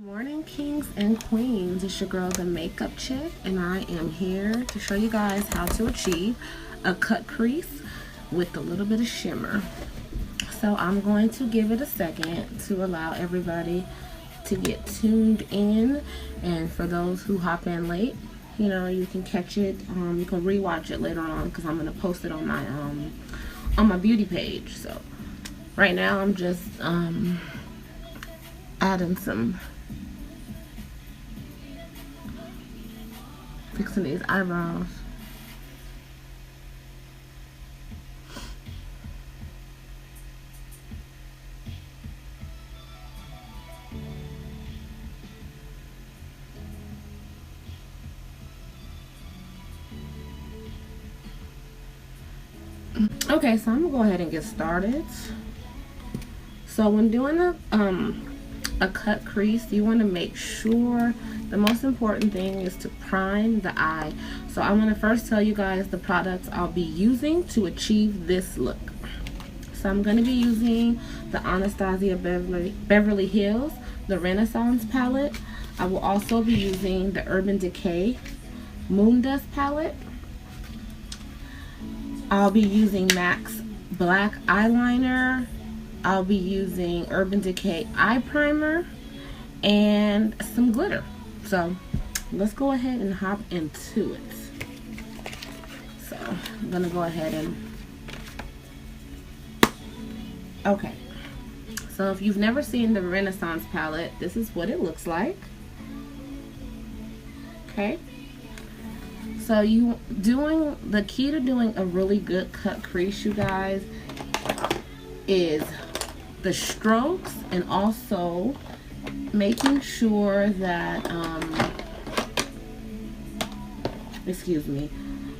Morning, kings and queens. It's your girl, the makeup chick, and I am here to show you guys how to achieve a cut crease with a little bit of shimmer. So I'm going to give it a second to allow everybody to get tuned in, and for those who hop in late, you know, you can catch it. You can rewatch it later on because I'm going to post it on my beauty page. So right now I'm just adding some, fixing these eyebrows. Okay, so I'm gonna go ahead and get started. So when doing a cut crease, you want to make sure the most important thing is to prime the eye. So I'm going to first tell you guys the products I'll be using to achieve this look. So I'm going to be using the Anastasia Beverly Hills, the Renaissance palette. I will also be using the Urban Decay Moon Dust palette. I'll be using MAC's black eyeliner. I'll be using Urban Decay eye primer and some glitter. So let's go ahead and hop into it. So I'm gonna go ahead and, okay, so if you've never seen the Renaissance palette, this is what it looks like. Okay, so the key to doing a really good cut crease, you guys, is the strokes, and also making sure that excuse me,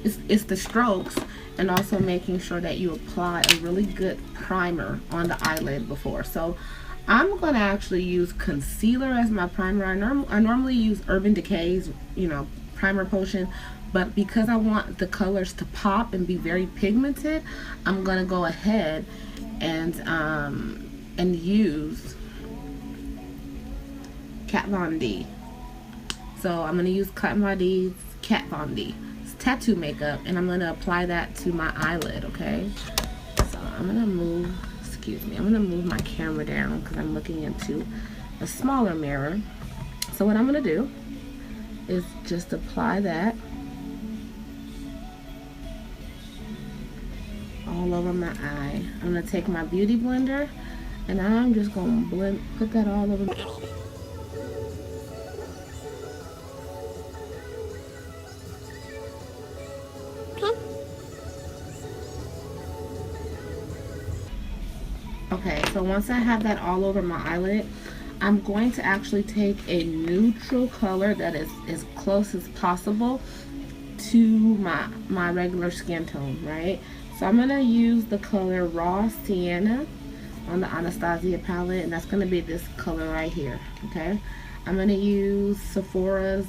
it's the strokes, and also making sure that you apply a really good primer on the eyelid before. So I'm gonna actually use concealer as my primer. I normally use Urban Decay's, you know, primer potion, but because I want the colors to pop and be very pigmented, I'm gonna go ahead and use Kat Von D. So I'm going to use Kat Von D. It's tattoo makeup, and I'm going to apply that to my eyelid, okay? So I'm going to move, I'm going to move my camera down because I'm looking into a smaller mirror. So what I'm going to do is just apply that all over my eye. I'm going to take my beauty blender, and I'm just going to put that all over my eye. Okay, so once I have that all over my eyelid, I'm going to actually take a neutral color that is as close as possible to my regular skin tone, right? So I'm going to use the color Raw Sienna on the Anastasia palette, and that's going to be this color right here, okay? I'm going to use Sephora's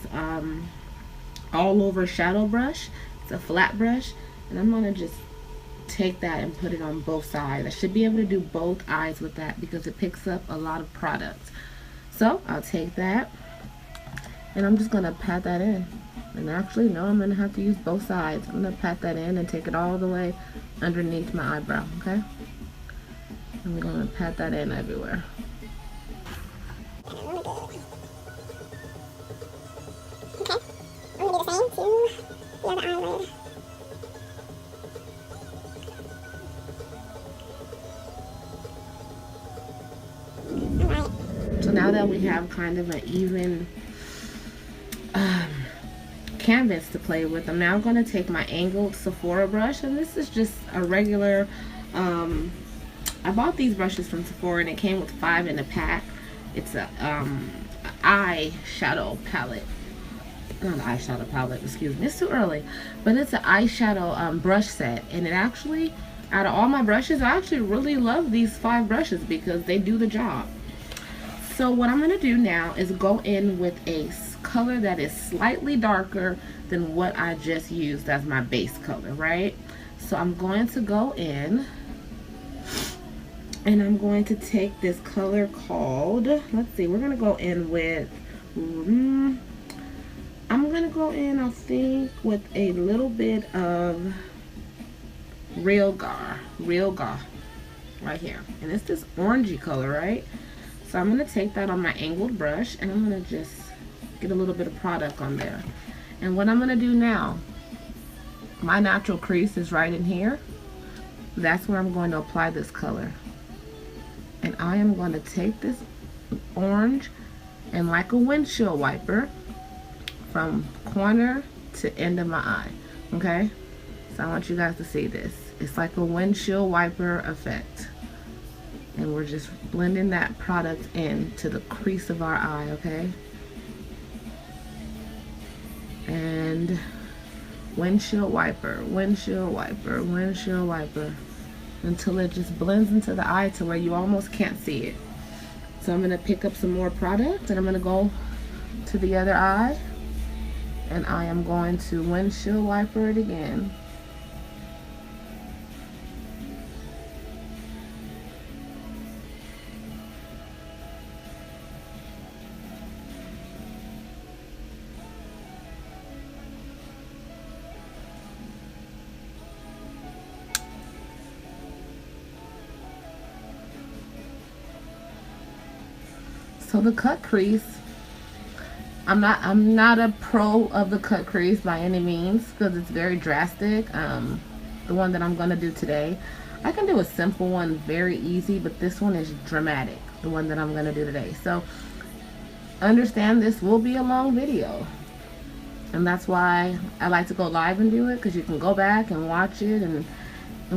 all over shadow brush. It's a flat brush, and I'm going to just take that and put it on both sides. I should be able to do both eyes with that because it picks up a lot of product. So I'll take that, and I'm just going to pat that in. And actually, no, I'm going to have to use both sides. I'm going to pat that in and take it all the way underneath my eyebrow, okay? I'm going to pat that in everywhere. Okay, I'm going to do the same to the other eyelid. Alright. So now that we have kind of an even canvas to play with, I'm now going to take my angled Sephora brush, and this is just a regular, I bought these brushes from Sephora, and it came with 5 in a pack. It's a eyeshadow palette, not an eyeshadow palette, excuse me, it's too early, but it's an eyeshadow brush set, and it actually, out of all my brushes, I actually really love these 5 brushes because they do the job. So what I'm going to do now is go in with a color that is slightly darker than what I just used as my base color, right? So I'm going to go in And I'm going to take this color called, let's see, we're gonna go in with, I'm gonna go in, I think, with a little bit of Real Gar, right here. And it's this orangey color, right? So I'm gonna take that on my angled brush and I'm gonna just get a little bit of product on there. And what I'm gonna do now, my natural crease is right in here. That's where I'm going to apply this color. And I am going to take this orange and, like a windshield wiper, from corner to end of my eye. Okay? So I want you guys to see this. It's like a windshield wiper effect. And we're just blending that product into the crease of our eye, okay? And windshield wiper, windshield wiper, windshield wiper, until it just blends into the eye to where you almost can't see it. So I'm gonna pick up some more product and I'm gonna go to the other eye and I am going to windshield wiper it again. So the cut crease, I'm not a pro of the cut crease by any means because it's very drastic. The one that I'm gonna do today, I can do a simple one very easy, but this one is dramatic, the one that I'm gonna do today. So understand this will be a long video, and that's why I like to go live and do it, because you can go back and watch it and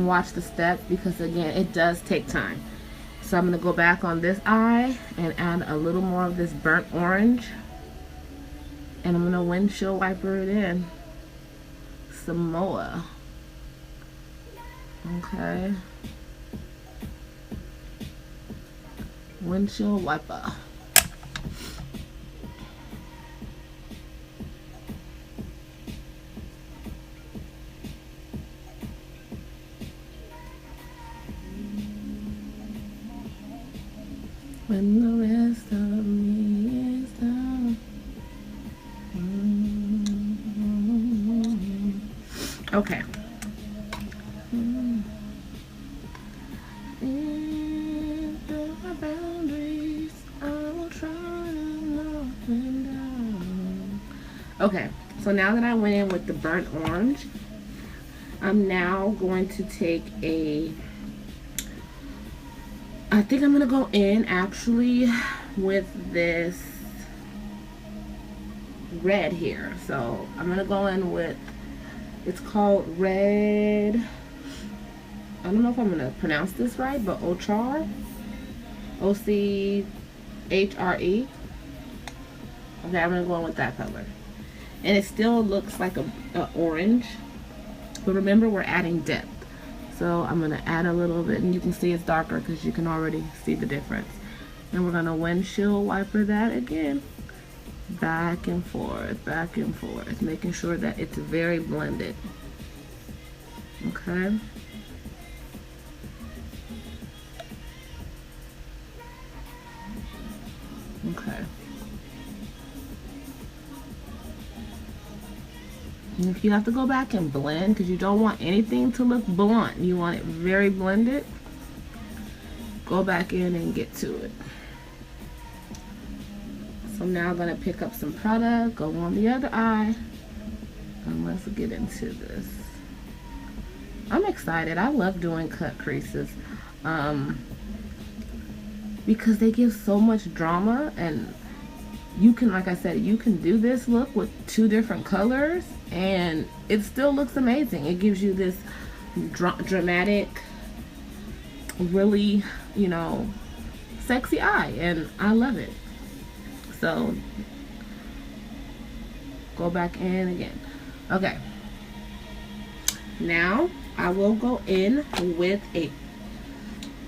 watch the steps, because again, it does take time. So I'm going to go back on this eye and add a little more of this burnt orange. And I'm going to windshield wiper it in some more. Okay. Windshield wiper. When the rest of me is done. Okay. Boundaries, I will try to knock them down. Okay, so now that I went in with the burnt orange, I'm now going to take I think I'm gonna go in actually with this red here. So I'm gonna go in with, it's called red, I don't know if I'm gonna pronounce this right, but Ochre, O-C-H-R-E. Okay, I'm gonna go in with that color. And it still looks like a orange, but remember, we're adding depth. So I'm going to add a little bit, and you can see it's darker because you can already see the difference. And we're going to windshield wiper that again. Back and forth, making sure that it's very blended. Okay. Okay. And if you have to go back and blend, because you don't want anything to look blunt, you want it very blended, go back in and get to it. So now I'm going to pick up some product, go on the other eye, and let's get into this. I'm excited. I love doing cut creases because they give so much drama, and you can, like I said, you can do this look with 2 different colors and it still looks amazing. It gives you this dramatic, really, you know, sexy eye, and I love it. So go back in again. Okay, now I will go in with a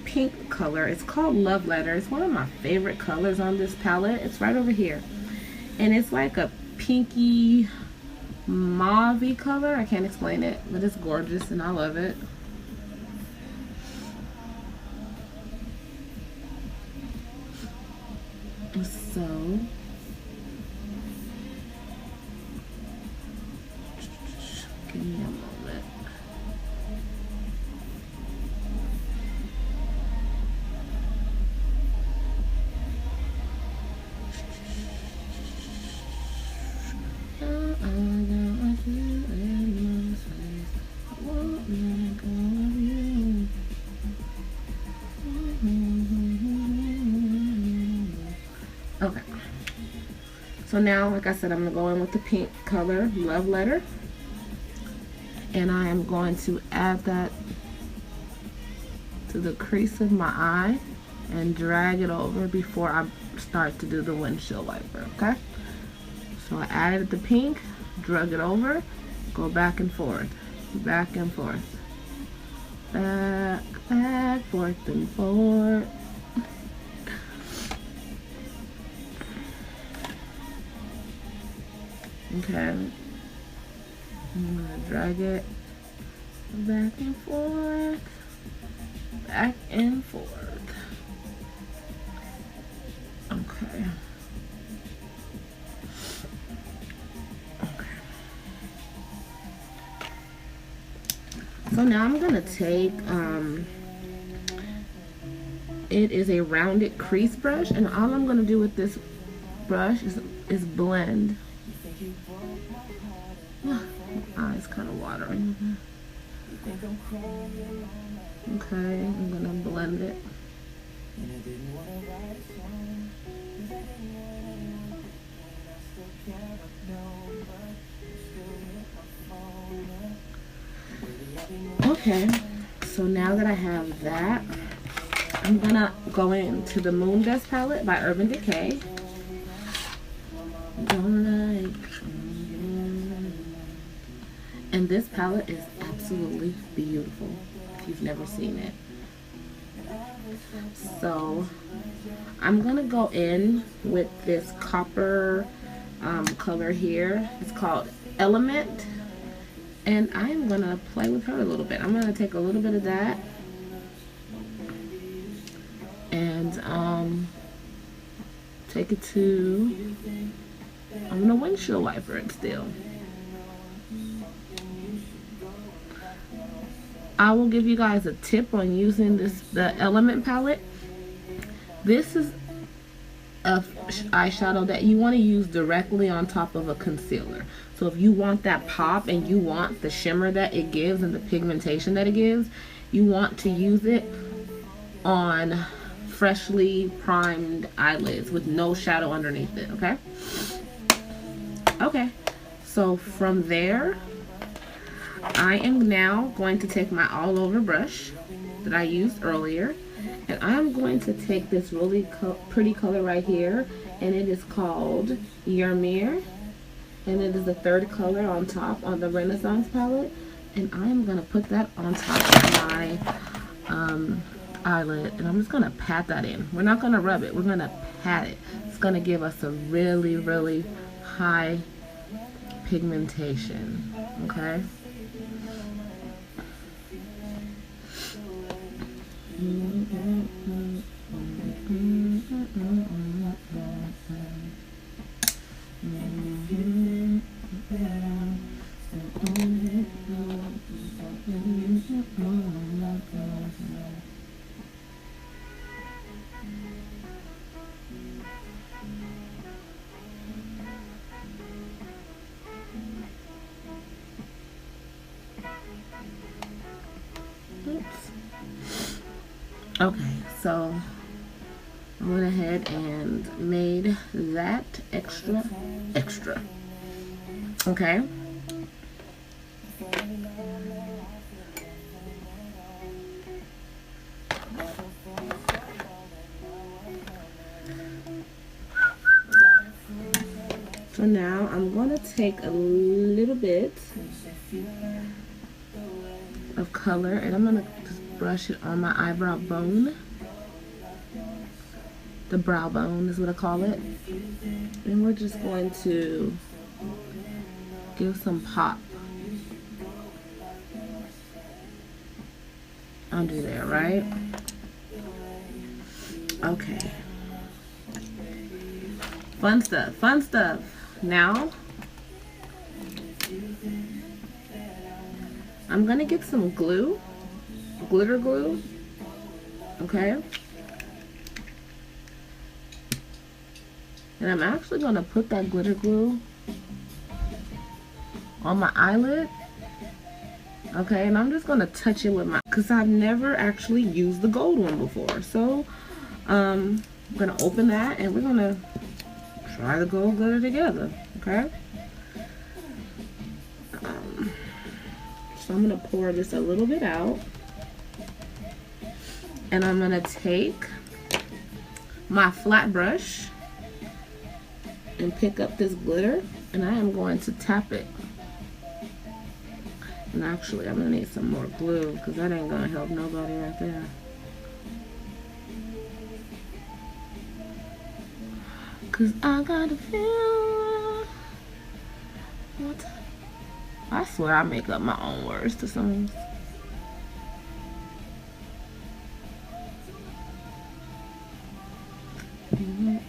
pink color. It's called Love Letter. It's one of my favorite colors on this palette. It's right over here, and it's like a pinky mauve color. I can't explain it, but it's gorgeous and I love it. So give me a moment. Okay. So now, like I said, I'm going to go in with the pink color, Love Letter. And I am going to add that to the crease of my eye and drag it over before I start to do the windshield wiper, okay? So I added the pink, drug it over, go back and forth, back and forth, back, forth and forth. Okay, I'm gonna drag it back and forth, back and forth. Okay. So now I'm gonna take, it is a rounded crease brush, and all I'm gonna do with this brush is blend. My eye's kind of watering. Okay, I'm gonna blend it. Okay, so now that I have that, I'm gonna go into the Moon Dust palette by Urban Decay. And this palette is absolutely beautiful if you've never seen it. So I'm gonna go in with this copper color here. It's called Element, and I'm gonna play with her a little bit. I'm gonna take a little bit of that and take it to, I'm gonna windshield wiper it still. I will give you guys a tip on using the Element palette. This is a eyeshadow that you want to use directly on top of a concealer. So if you want that pop and you want the shimmer that it gives and the pigmentation that it gives, you want to use it on freshly primed eyelids with no shadow underneath it, okay? Okay, so from there, I am now going to take my all over brush that I used earlier, and I'm going to take this really pretty color right here, and it is called Your Mirror, and it is the third color on top on the Renaissance palette, and I'm going to put that on top of my eyelid, and I'm just going to pat that in. We're not going to rub it, we're going to pat it. It's going to give us a really, really high pigmentation, okay? Okay, so I went ahead and made that extra. Okay. So now I'm going to take a little bit of color and I'm going to just brush it on my eyebrow bone. The brow bone is what I call it. And we're just going to give some pop under there, right? Okay. Fun stuff, fun stuff. Now, I'm gonna get some glue, glitter glue, okay? And I'm actually gonna put that glitter glue on my eyelid, okay? And I'm just gonna touch it with my, cause I've never actually used the gold one before. So, I'm gonna open that and we're gonna try the gold glitter together, okay? So I'm gonna pour this a little bit out, and I'm gonna take my flat brush and pick up this glitter, and I am going to tap it. And actually, I'm gonna need some more glue because that ain't gonna help nobody right there. Cause I got a feeling. I swear I make up my own words to songs. I didn't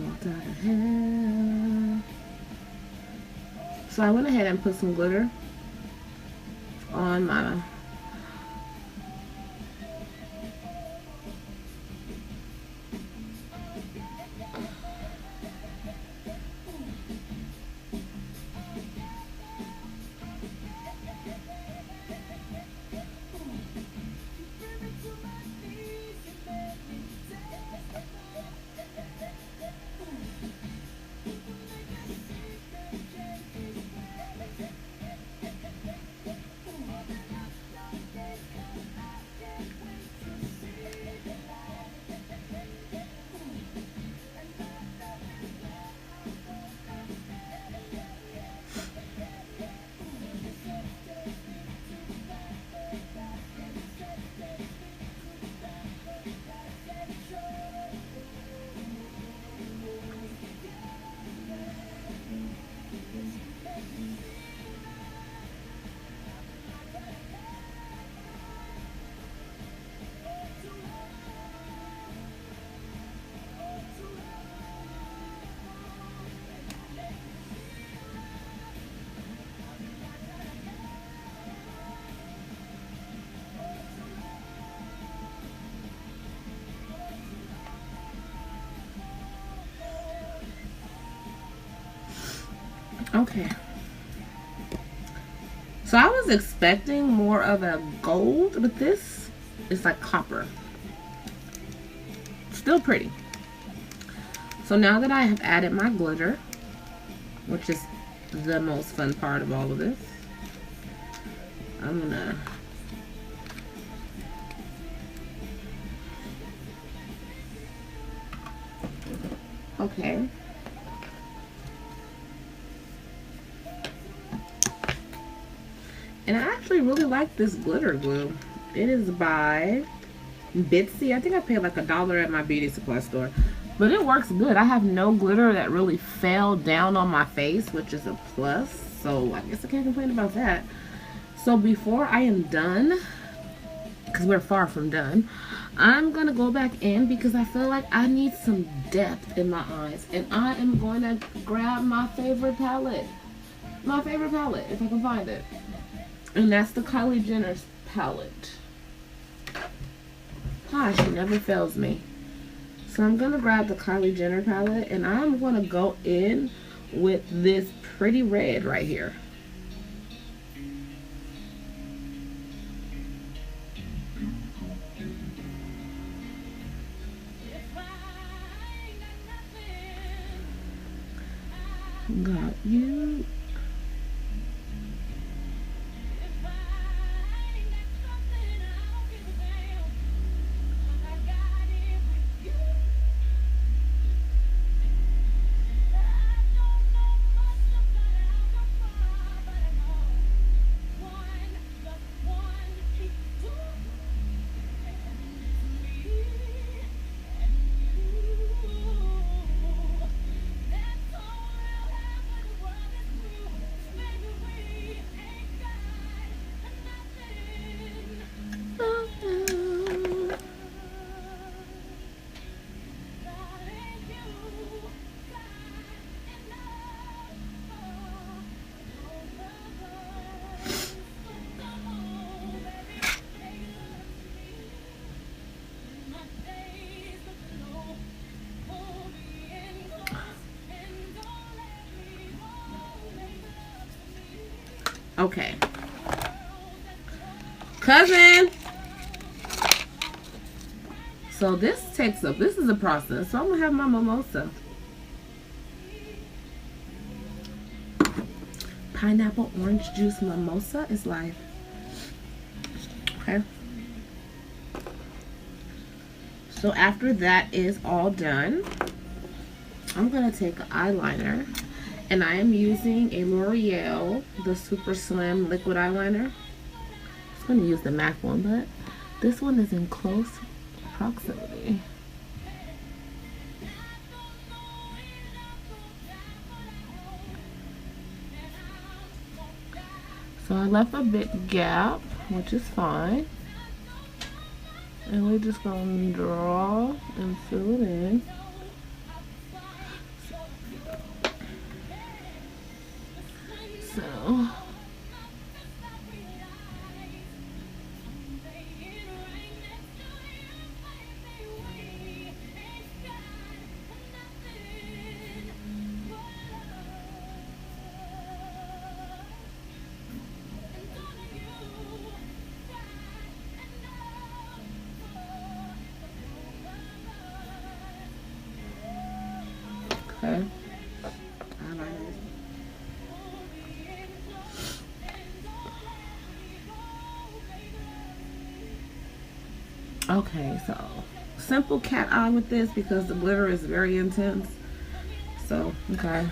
want out of hell. So I went ahead and put some glitter on my okay. So I was expecting more of a gold, but this is like copper. Still pretty. So now that I have added my glitter, which is the most fun part of all of this, I'm gonna okay. And I actually really like this glitter glue. It is by Bitsy. I think I paid like $1 at my beauty supply store. But it works good. I have no glitter that really fell down on my face, which is a plus. So I guess I can't complain about that. So before I am done, because we're far from done, I'm going to go back in because I feel like I need some depth in my eyes. And I am going to grab my favorite palette. My favorite palette, if I can find it. And that's the Kylie Jenner's palette. Gosh, she never fails me. So I'm going to grab the Kylie Jenner palette. And I'm going to go in with this pretty red right here. Got you. Okay. Cousin! So this is a process. So I'm going to have my mimosa. Pineapple orange juice mimosa is life. Okay. So after that is all done, I'm going to take an eyeliner. And I am using a L'Oreal, the Super Slim Liquid Eyeliner. I was going to use the MAC one, but this one is in close proximity. So I left a big gap, which is fine. And we're just going to draw and fill it in. So okay. Okay, so simple cat eye with this because the glitter is very intense. So, okay.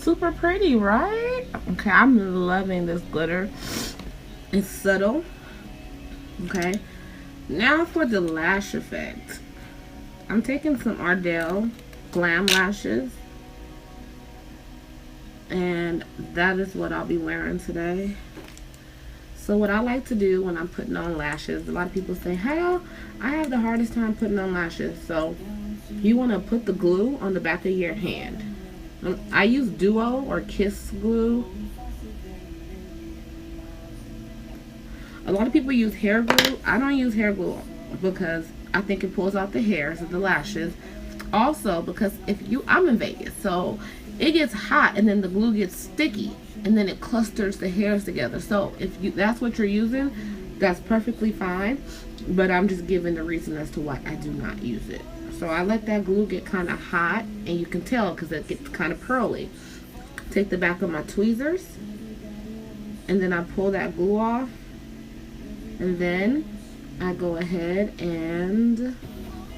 Super pretty, right? Okay, I'm loving this glitter. It's subtle. Okay, now for the lash effect. I'm taking some Ardell Glam Lashes. And that is what I'll be wearing today. So what I like to do when I'm putting on lashes, a lot of people say, "How? I have the hardest time putting on lashes." So you want to put the glue on the back of your hand. I use Duo or Kiss glue. A lot of people use hair glue. I don't use hair glue because I think it pulls out the hairs of the lashes. Also because I'm in Vegas, so it gets hot and then the glue gets sticky and then it clusters the hairs together. So if that's what you're using, that's perfectly fine. But I'm just giving the reason as to why I do not use it. So I let that glue get kind of hot, and you can tell because it gets kind of pearly. Take the back of my tweezers, and then I pull that glue off, and then I go ahead and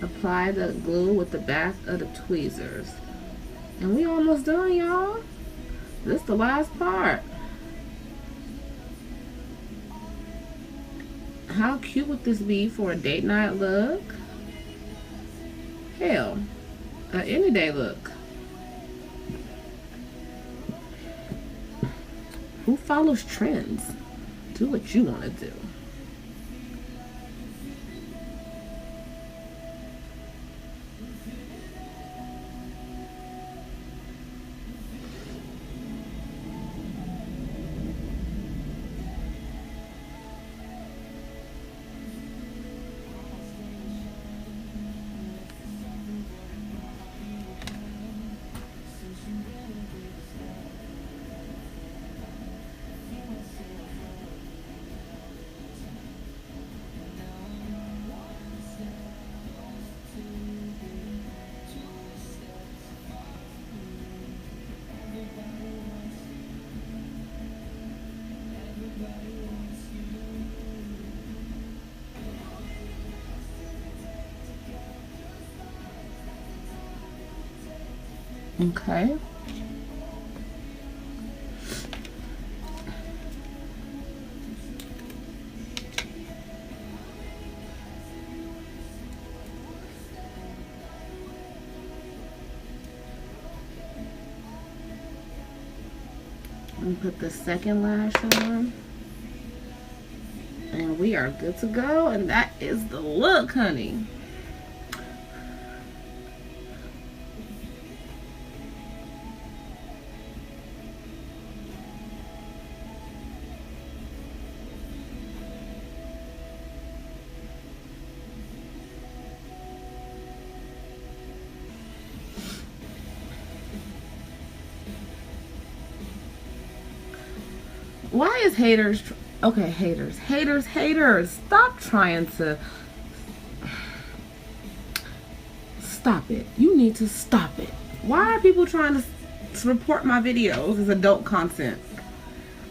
apply the glue with the back of the tweezers. And we almost done, y'all. This is the last part. How cute would this be for a date night look? Hell, any day look. Who follows trends? Do what you want to do. Okay. And put the second lash on. And we are good to go. And that is the look, honey. Why is haters... Okay, haters, stop trying to... Stop it. You need to stop it. Why are people trying to report my videos as adult content?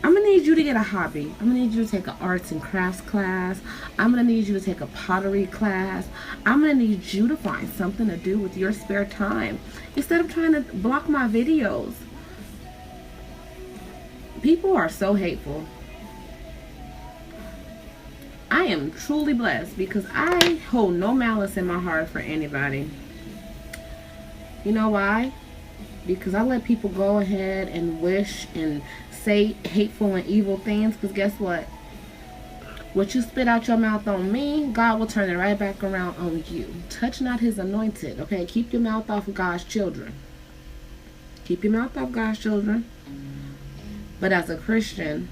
I'm gonna need you to get a hobby. I'm gonna need you to take an arts and crafts class. I'm gonna need you to take a pottery class. I'm gonna need you to find something to do with your spare time instead of trying to block my videos. People are so hateful. I am truly blessed because I hold no malice in my heart for anybody. You know why? Because I let people go ahead and wish and say hateful and evil things. Because guess what? What you spit out your mouth on me, God will turn it right back around on you. Touch not his anointed. Okay? Keep your mouth off of God's children. Keep your mouth off God's children. But as a Christian,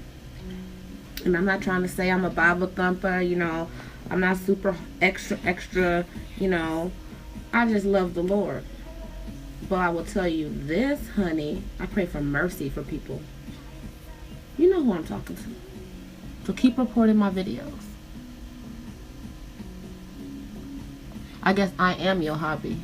and I'm not trying to say I'm a Bible thumper, you know, I'm not super extra, you know, I just love the Lord. But I will tell you this, honey, I pray for mercy for people. You know who I'm talking to. So keep reporting my videos. I guess I am your hobby.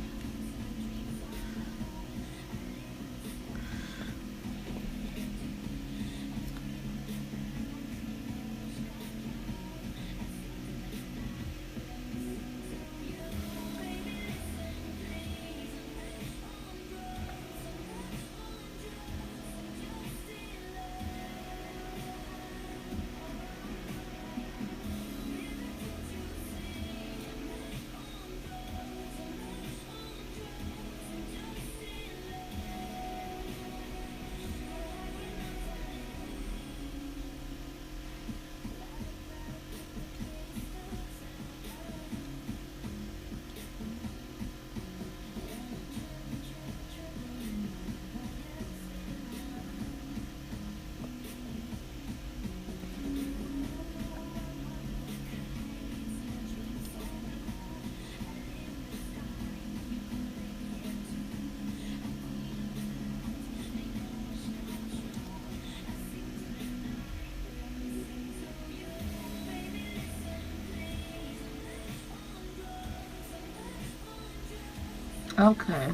Okay.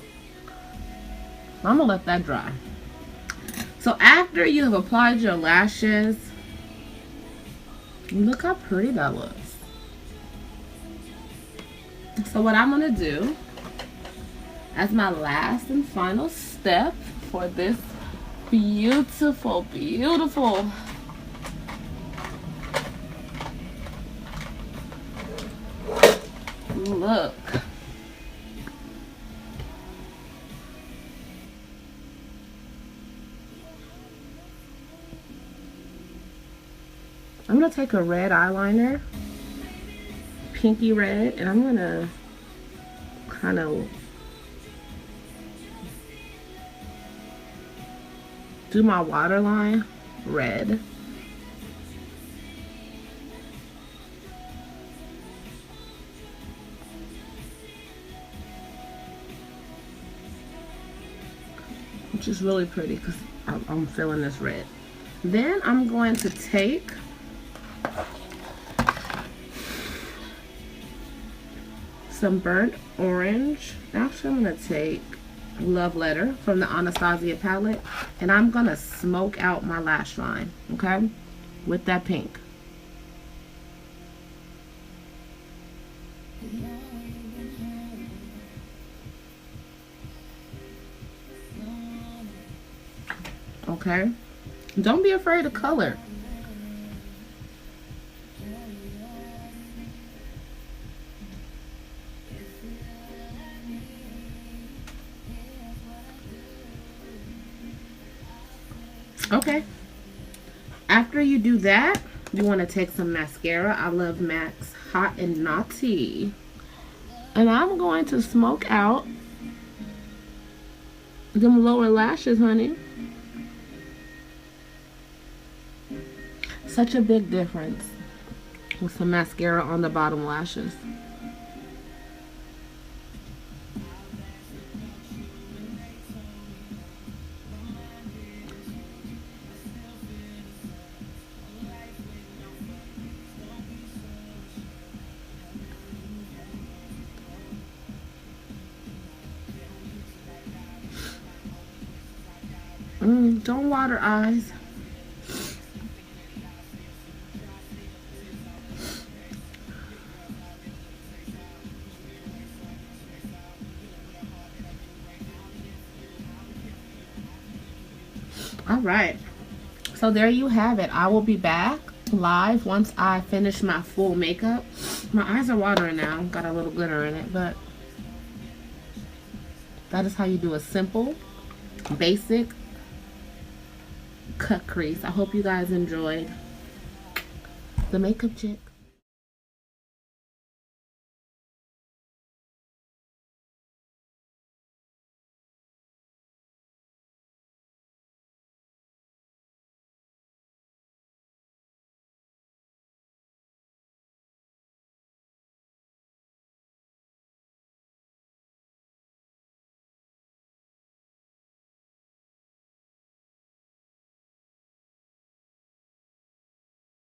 I'm gonna let that dry. So after you have applied your lashes, look how pretty that looks. So what I'm gonna do as my last and final step for this beautiful, beautiful look. I'm going to take a red eyeliner, pinky red, and I'm going to kind of do my waterline red. Which is really pretty because I'm feeling this red. Then I'm going to take some burnt orange. Actually, I'm going to take Love Letter from the Anastasia palette, and I'm going to smoke out my lash line, okay, with that pink. okay? Don't be afraid of color. Okay. After you do that, you want to take some mascara. I love MAC's Hot and Naughty. And I'm going to smoke out them lower lashes, honey. Such a big difference with some mascara on the bottom lashes. Don't water eyes. All right. So there you have it. I will be back live once I finish my full makeup. My eyes are watering now. Got a little glitter in it, but that is how you do a simple, basic cut crease. I hope you guys enjoyed the makeup chick.